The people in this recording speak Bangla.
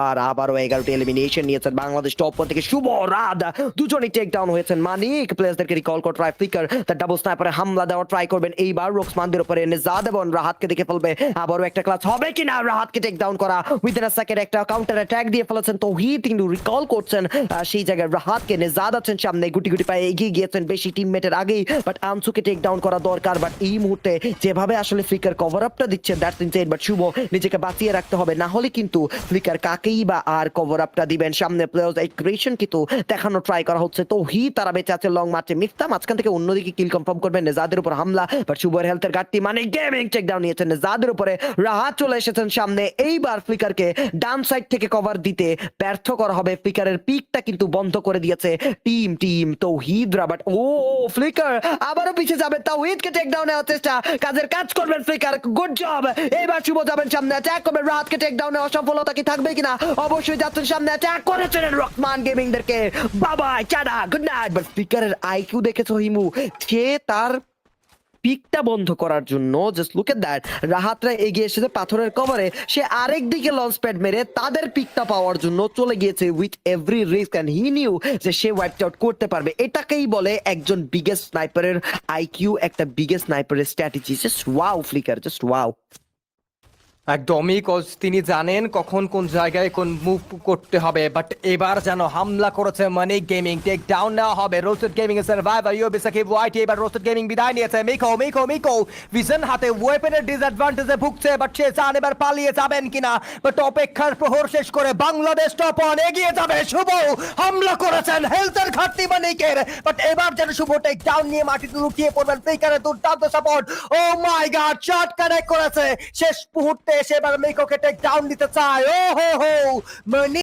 আর আবারও 11টি এলিমিনেশন নিয়েছেন বাংলাদেশ টপ 1 থেকে শুভ রাত দুজনই টেক ডাউন হয়েছেন। মানিক প্লেয়ারদেরকে রিকল করে ট্রাই ফ্লিকার তার ডাবল স্নাইপারে হামলা দেওয়ার ট্রাই করবেন এইবার রোকসমানদের উপরে নেজাদ এবং রাহাতকে দেখে ফেলবে। আবারও একটা ক্লাস হবে কিনা রাহাতকে টেক ডাউন করা উইদিন আ সেকেন্ড একটা কাউন্টার অ্যাটাক দিয়ে ফেলেছেন তৌহিদ কিন্তু রিকল করছেন সেই জায়গায় রাহাতকে। নেজাদ আছেন সামনে গুটি গুটি পায়ে এগিয়ে গিয়েছেন বেশি টিমমেটের আগেই বাট আনসুকে টেক ডাউন করা দরকার। বাট এই মুহূর্তে যেভাবে আসলে ফ্লিকার কভার আপটা দিচ্ছে দ্যাটস ইনসেইন। বাট শুভ নিজেকে বাঁচিয়ে রাখতে হবে না হলে কিন্তু ফ্লিকার কাকেই বা আর কভার আপটা দিবেন। সামনে প্লেয়ার্স এগ্রেশন কিন্তু দেখানো ট্রাই করা হচ্ছে তৌহিদ তারা বেঁচে আছে লং মার্চে মিফতা মাঝখান থেকে অন্যদিকে কিল কনফার্ম করবেন নেজাদের উপর হামলা বাট শুভর হেলথের ঘাটতি মানে গেমিং টেক ডাউন নিয়েছেন নেজাদের উপরে। রাহাত চলে এসেছেন সামনে এইবার ফ্লিকারকে ডান সাইড থেকে কভার দিতে ব্যর্থ করা হবে। ফ্লিকারের পিকটা কিন্তু বন্ধ করে দিয়েছে টিম তৌহিদরা। বাট ও ফ্লিকার আবারও পিছিয়ে যাবে তৌহিদকে টেক ডাউন নেওয়ার চেষ্টা কাজের কাজ করবেন ফ্লিকার গুড জব। এইবার শুভ যাবেন সামনে অ্যাটাক করবেন রাহাতকে টেক ডাউনে অসফলতা কি থাকবে কিনা অবশ্যই যাচ্ছেন সামনে অ্যাটাক করেছেন রহমান গেমিং দেরকে বাবা চাডা গুড নাইট। বাট স্পিকারের আইকিউ দেখেছো হিমু সে তার পিকটা বন্ধ করার জন্য জাস্ট লুক এট দ্যাট রাহাতরা এগিয়ে এসেছে পাথরের কভারে সে আরেক দিকে লঞ্চ প্যাড মেরে তাদের পিকটা পাওয়ার জন্য চলে গিয়েছে with every risk and he knew যে সে ওয়াইপ আউট করতে পারবে। এটাকেই বলে একজন বিগেস্ট স্নাইপারের আইকিউ একটা বিগেস্ট স্নাইপারের strategy. Just wow flicker just wow. একদমই কজ তিনি জানেন কখন কোন জায়গায় কোন মুভ করতে হবে। বাট এবার যেন হামলা করেছে মানিক গেমিং টেক ডাউন নেওয়া হবে রোস্টেড গেমিং এর সার্ভাইভার ইউবি সাকিব ওয়াইটি। এবার রোস্টেড গেমিং বিদায় নিয়েছে মিকো ভিজন হাতে ওয়েপেনের ডিসঅ্যাডভান্টেজে ভুগছে বাট সে চান এবার পালিয়ে যাবেন কিনা। বাট অপেক্ষার প্রহর শেষ করে বাংলাদেশ টপ 1 এগিয়ে যাবে। শুভ হামলা করেছেন হেলথের ঘাটতি মানিকের বাট এবার যেন শুভ টেক ডাউন নিয়ে মাটিতে লুটিয়ে পড়বেন। ফ্লিকারের দুর্দান্ত সাপোর্ট ও মাই গড শট কানেক্ট করেছে শেষ মুহূর্তে এসে এবার মিকোকে টেক ডাউন দিতে চায়। ও হো হো